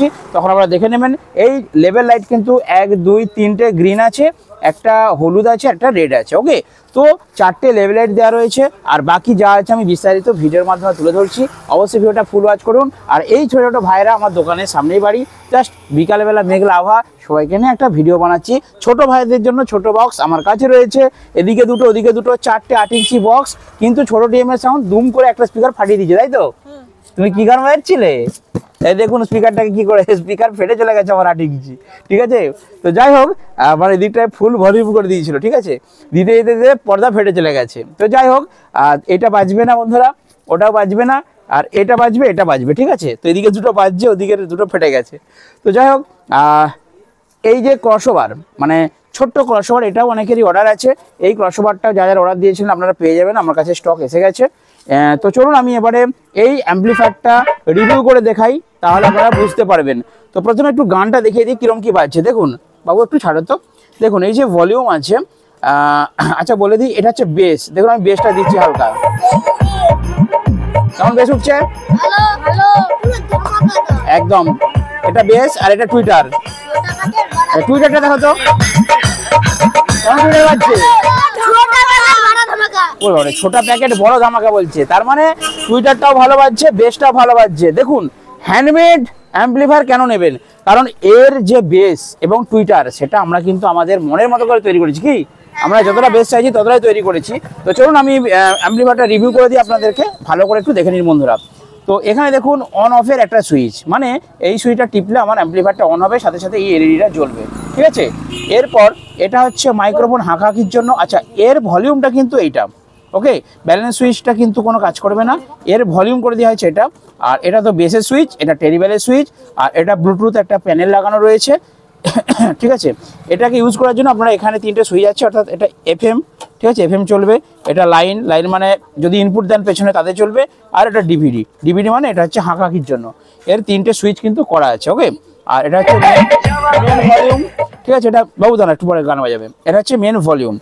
দিচ্ছি তখন আপনারা দেখে নেবেন। এই লেভেল লাইট কিন্তু 1 2 3টে গ্রিন আছে, একটা হলুদ আছে, একটা রেড আছে। ওকে, তো 4টে লেভেল লাইট দেওয়া রয়েছে। আর বাকি যা আছে আমি বিস্তারিত ভিডিওর মাধ্যমে তুলে ধরছি, অবশ্যই ভিডিওটা ফুল ওয়াচ করুন। আর এই ছোটো ছোটো ভাইরা আমার দোকানের সামনেই বাড়ি, জাস্ট বিকালবেলা মেঘলা আবহাওয়া, সবাইকে নিয়ে একটা ভিডিও বানাচ্ছি। ছোট ভাইদের জন্য ছোট বক্স আমার কাছে রয়েছে, এদিকে দুটো ওদিকে দুটো, 4টে 8 ইঞ্চি বক্স, কিন্তু ছোট ডিএমএ সাউন্ড দুম করে একটা স্পিকার ফাটিয়ে দিয়েছে, তাই তো? তুমি কি গান বাজাচ্ছিলে? এই দেখুন স্পিকারটাকে কি করে, স্পিকার ফেটে চলে গেছে আমার 8 ইঞ্চি, ঠিক আছে? তো যাই হোক, আমার এদিকটায় ফুল ভলিউম করে দিয়েছিল, ঠিক আছে? দিতে দিতে দিতে পর্দা ফেটে চলে গেছে। তো যাই হোক, এটা বাজবে না বন্ধুরা, ওটাও বাজবে না, আর এটা বাজবে, এটা বাজবে, ঠিক আছে? তো এদিকে দুটো বাজছে, ওদিকে দুটো ফেটে গেছে। তো যাই হোক, এই যে ক্রসওভার, মানে ছোট্ট ক্রসওভার, এটাও অনেকেরই অর্ডার আছে। এই ক্রসওভারটাও যা যারা অর্ডার দিয়েছিলেন আপনারা পেয়ে যাবেন, আমার কাছে স্টক এসে গেছে। তো চলুন আমি এবারে এই অ্যাম্পলিফায়ারটা রিভিউ করে দেখাই, তাহলে আপনারা বুঝতে পারবেন। তো প্রথমে একটু গানটা দেখিয়ে দিই কিরম কি বাজছে। দেখুন বাবু, একটু ছাড়ো তো। দেখুন এই যে ভলিউম আছে, আচ্ছা বলে দিই, এটা হচ্ছে বেস। দেখুন আমি বেসটা দিচ্ছি হালকা, কেমন বেস উঠছে? একদম, এটা বেস আর এটা টুইটার। টুইটারটা দেখো তো কেমন টুইটার বাজছে। ছোট প্যাকেট বড় ধামাকা বলছে, তার মানে টুইটারটাও ভালো বাজছে, বেসটাও ভালো বাজছে। দেখুন হ্যান্ডমেড অ্যাম্পলিফায়ার কেন নেবেন, কারণ এর যে বেস এবং টুইটার সেটা আমরা কিন্তু আমাদের মনের মতো করে তৈরি করেছি। কি আমরা যতটা বেস চাইছি ততটাই তৈরি করেছি। তো চলুন আমি অ্যাম্পলিফায়ারটা রিভিউ করে দিই আপনাদেরকে, ভালো করে একটু দেখে নিন বন্ধুরা। তো এখানে দেখুন অন অফের একটা সুইচ, মানে এই সুইচটা টিপলে আমার অ্যাম্পলিফায়ারটা অন হবে, সাথে সাথে এই এলইডিটা জ্বলবে, ঠিক আছে? এরপর এটা হচ্ছে মাইক্রোফোন হাঁকাকির জন্য। আচ্ছা, এর ভলিউমটা কিন্তু এইটা, ওকে? ব্যালেন্স সুইচটা কিন্তু কোনো কাজ করবে না, এর ভলিউম করে দেওয়া হয়েছে এটা। আর এটা তো বেসের সুইচ, এটা টেরিবেলের সুইচ, আর এটা ব্লুটুথ একটা প্যানেল লাগানো রয়েছে, ঠিক আছে? এটাকে ইউজ করার জন্য আপনারা এখানে 3টে সুইচ আছে, অর্থাৎ এটা এফএম, ঠিক আছে? এফএম চলবে, এটা লাইন মানে যদি ইনপুট দেন পেছনে তাদের চলবে, আর এটা ডিভিডি মানে এটা হচ্ছে হাঁকাকির জন্য। এর 3টে সুইচ কিন্তু করা আছে, ওকে? আর এটা হচ্ছে মেন ভলিউম, ঠিক আছে? এটা বাবু দাঁড়া, একটু পরে গান বাজাবে। এটা হচ্ছে মেন ভলিউম।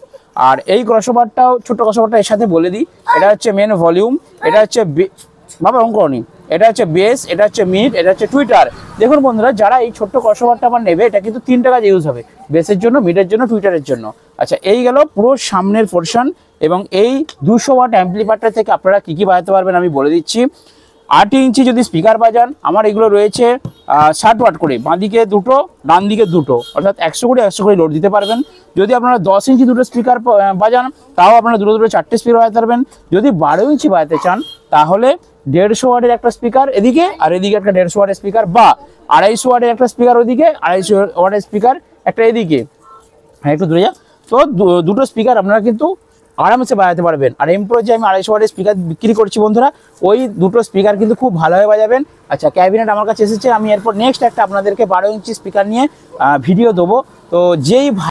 আর এই ক্রসওভারটাও, ছোট্ট ক্রসওভারটা এর সাথে বলে দিই, এটা হচ্ছে মেন ভলিউম, এটা হচ্ছে বাবা অঙ্কনি, এটা হচ্ছে বেস, এটা হচ্ছে মিড, এটা হচ্ছে টুইটার। দেখুন বন্ধুরা, যারা এই ছোট্ট ক্রসওভারটা আমার নেবে, এটা কিন্তু 3টা কাজ ইউজ হবে, বেসের জন্য, মিডের জন্য, টুইটারের জন্য। আচ্ছা, এই গেল পুরো সামনের পোর্শন। এবং এই 200 ওয়াট অ্যাম্পলিফায়ারটা থেকে আপনারা কী কী বাজাতে পারবেন আমি বলে দিচ্ছি। 8 ইঞ্চি যদি স্পিকার বাজান, আমার এগুলো রয়েছে 60 ওয়াট করে, বাঁদিকে দুটো, ডান দিকে দুটো, অর্থাৎ 100 করে লোড দিতে পারবেন। যদি আপনারা 10 ইঞ্চি দুটো স্পিকার বাজান, তাও আপনারা দুটো 4টে স্পিকার বাজাতে পারবেন। যদি 12 ইঞ্চি বাজাতে চান, তাহলে 150 ওয়াটের একটা স্পিকার এদিকে, আর এদিকে একটা 150 ওয়াটের স্পিকার, বা 250 ওয়াটের একটা স্পিকার ওইদিকে, 250 ওয়াটের স্পিকার একটা এদিকে। হ্যাঁ, একটু দূরে যা। তো দুটো স্পিকার আপনারা কিন্তু আরামসে বাজাতে পারবেন। আর এমপ্রো যে আমি 250 ওয়াটের স্পিকার বিক্রি করছি বন্ধুরা, ওই দুটো স্পিকার কিন্তু খুব ভালোভাবে বাজাবেন। আচ্ছা, ক্যাবিনেট আমার কাছে এসেছে, আমি এরপর নেক্সট একটা আপনাদেরকে 12 ইঞ্চি স্পিকার নিয়ে ভিডিও দেবো। তো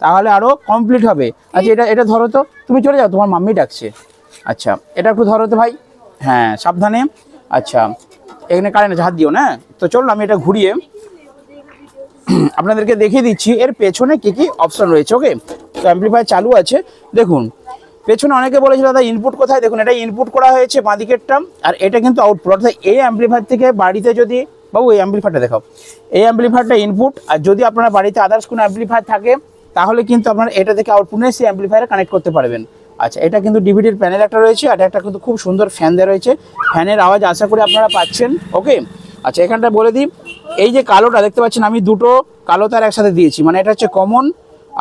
তাহলে আরও কমপ্লিট হবে। আচ্ছা, এটা ধরো তো, তুমি চলে যাও, তোমার মাম্মি ডাকছে। আচ্ছা, এটা একটু ধরো তো ভাই, হ্যাঁ সাবধানে। আচ্ছা, এখানে কারেন্ট আছে, হাত দিও না। তো চলুন আমি এটা ঘুরিয়ে আপনাদেরকে দেখিয়ে দিচ্ছি এর পেছনে কি কি অপশন রয়েছে, ওকে? তো অ্যাম্পলিফায়ার চালু আছে, দেখুন পেছনে অনেকে বলেছিল দাদা ইনপুট কোথায়, দেখুন এটা ইনপুট করা হয়েছে বাঁদিকেরটা, আর এটা কিন্তু আউটপুট। অর্থাৎ এই অ্যাম্পলিফায়ার থেকে বাড়িতে যদি, বাবু এই অ্যাম্পলিফায়ারটা দেখাও, এই অ্যাম্পলিফায়ারটা ইনপুট। আর যদি আপনার বাড়িতে আদার্স কোনো অ্যাম্পলিফায়ার থাকে, তাহলে কিন্তু আপনারা এটা থেকে আউটপুট নিয়ে সেই অ্যাম্পলিফায়ারে কানেক্ট করতে পারবেন। আচ্ছা, এটা কিন্তু ডিভিডির প্যানেল একটা রয়েছে, আর একটা কিন্তু খুব সুন্দর ফ্যান দেওয়া রয়েছে, ফ্যানের আওয়াজ আশা করি আপনারা পাচ্ছেন, ওকে? আচ্ছা, এখানটা বলে দিই, এই যে কালোটা দেখতে পাচ্ছেন, আমি দুটো কালো তার একসাথে দিয়েছি, মানে এটা হচ্ছে কমন,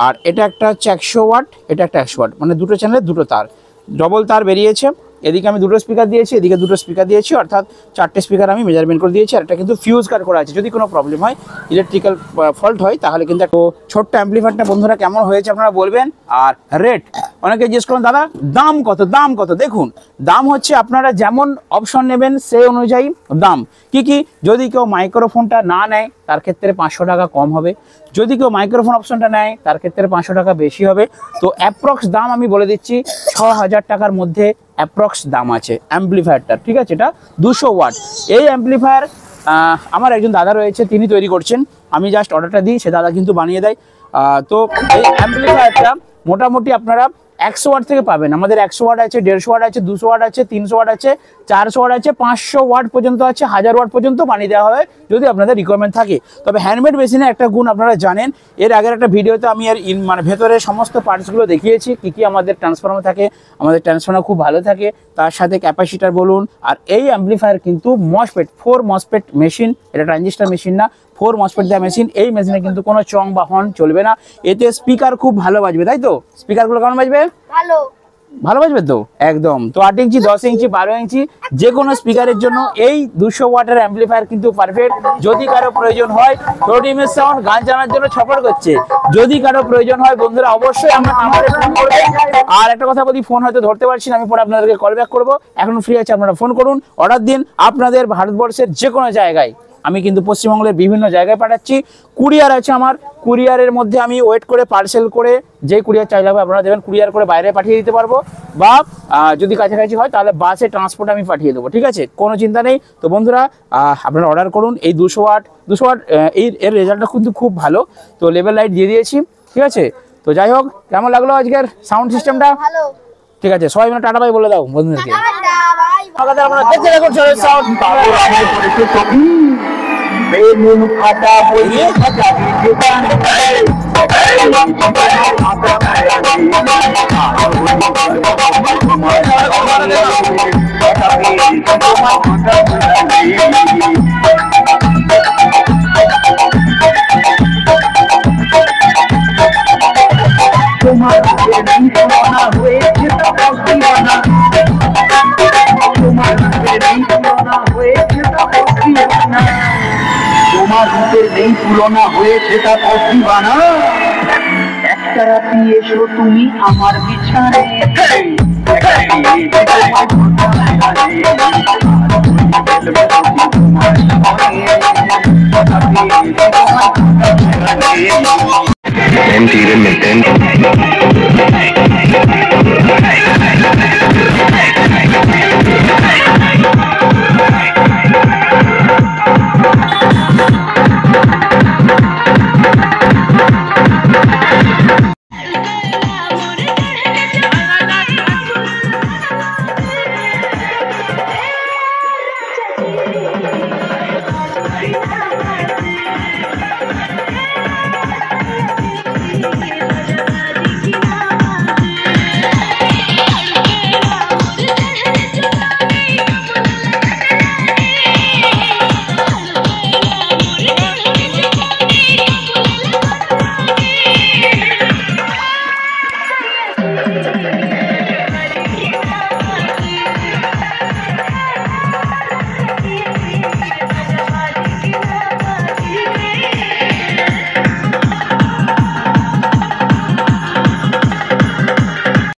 আর এটা একটা হচ্ছে 100 ওয়াট, এটা একটা 100 ওয়াট, মানে দুটো চ্যানেলে দুটো তার, ডবল তার বেরিয়েছে। এদিকে আমি দুটো স্পিকার দিয়েছি, এদিকে দুটো স্পিকার দিয়েছি, অর্থাৎ 4টে স্পিকার আমি মেজারমেন্ট করে দিয়েছি। আর এটা কিন্তু ফিউজ কাট করা আছে, যদি কোনো প্রবলেম হয়, ইলেকট্রিক্যাল ফল্ট হয়, তাহলে কিন্তু একটা ছোট্ট অ্যাম্পলিফায়ারটা বন্ধুরা কেমন হয়েছে আপনারা বলবেন। আর রেট, অনেকে জিজ্ঞেস করেন দাদা দাম কত, দেখুন দাম হচ্ছে আপনারা যেমন অপশন নেবেন সেই অনুযায়ী দাম। কি যদি কেউ মাইক্রোফোনটা না নেয়, তার ক্ষেত্রে 500 টাকা কম হবে। যদি কেউ মাইক্রোফোন অপশনটা নেয়, তার ক্ষেত্রে 500 টাকা বেশি হবে। তো অ্যাপ্রক্স দাম আমি বলে দিচ্ছি 6000 টাকার মধ্যে অ্যাপ্রক্স দাম আছে অ্যাম্পলিফায়ারটা, ঠিক আছে? এটা 200 ওয়াট। এই অ্যাম্পলিফায়ার আমার একজন দাদা রয়েছে, তিনি তৈরি করছেন, আমি জাস্ট অর্ডারটা দিই, সে দাদা কিন্তু বানিয়ে দেয়। তো এই অ্যাম্পলিফায়ারটা মোটামুটি আপনারা 100 ওয়াট থেকে পাবেন। আমাদের 100 ওয়াট আছে, 150 ওয়াট আছে, 200 ওয়াট আছে, 300 ওয়াট আছে, 400 ওয়াট আছে, 500 ওয়াট পর্যন্ত আছে, 1000 ওয়াট পর্যন্ত বানিয়ে দেওয়া হবে যদি আপনাদের রিকোয়ারমেন্ট থাকে। তবে হ্যান্ডমেড মেশিনে একটা গুণ আপনারা জানেন, এর আগের একটা ভিডিওতে আমি এর মানে ভেতরে সমস্ত পার্টসগুলো দেখিয়েছি কী কী আমাদের ট্রান্সফর্মার থাকে। আমাদের ট্রান্সফর্মার খুব ভালো থাকে, তার সাথে ক্যাপাসিটার বলুন। আর এই অ্যাম্প্লিফায়ার কিন্তু মসফেট 4 মসফেট মেশিন, এটা ট্রানজিস্টার মেশিন না, 4 মসফেট দেওয়া মেশিন। এই মেশিনে কিন্তু কোনো চং বা হর্ন চলবে না। এতে স্পিকার খুব ভালো বাজবে, তাই তো? স্পিকারগুলো কেমন বাজবে? ভালো ভালো বাজবে তো একদম। তো 8 ইঞ্চি, 10 ইঞ্চি, 12 ইঞ্চি যে কোনো স্পিকারের জন্য এই 200 ওয়াটের অ্যাম্প্লিফায়ার কিন্তু পারফেক্ট। যদি কারো প্রয়োজন হয়, প্রোটিমের সাউন্ড গান জানার জন্য ছপড় করছে, যদি কারো প্রয়োজন হয় বন্ধুরা অবশ্যই আমরা আমাদের ফোন করবেন। আর একটা কথা বলি, ফোন হয়তো ধরতে পারছি না, আমি পরে আপনাদেরকে কল ব্যাক করবো। এখন ফ্রি আছে, আপনারা ফোন করুন, অর্ডার দিন। আপনাদের ভারতবর্ষের যে কোনো জায়গায়, আমি কিন্তু পশ্চিমবঙ্গের বিভিন্ন জায়গায় পাঠাচ্ছি। কুরিয়ার আছে আমার, কুরিয়ারের মধ্যে আমি ওয়েট করে পার্সেল করে যে কুরিয়ার চাই লাগবে আপনারা দেবেন, কুরিয়ার করে বাইরে পাঠিয়ে দিতে পারবো। বা যদি কাছাকাছি হয় তাহলে বাসে ট্রান্সপোর্ট আমি পাঠিয়ে দেবো, ঠিক আছে? কোনো চিন্তা নেই। তো বন্ধুরা আপনারা অর্ডার করুন। এই 200 ওয়াট এর রেজাল্টটা কিন্তু খুব ভালো। তো লেভেল লাইট দিয়ে দিয়েছি, ঠিক আছে? তো যাই হোক, কেমন লাগলো আজকের সাউন্ড সিস্টেমটা? ঠিক আছে, সবাই মিলে টাটা বাই বলে দাও বন্ধুদেরকে। আপনারা দেখতে দেখুন সাউন্ড বেলুন ফাটা বইয়ে ফাটা দোকান তোমার হয়েছে তোমার রূপের নেই তুলনা হয়েছে তা দিবানা। একটা রাতি এসো তুমি আমার বিছানায়, MTV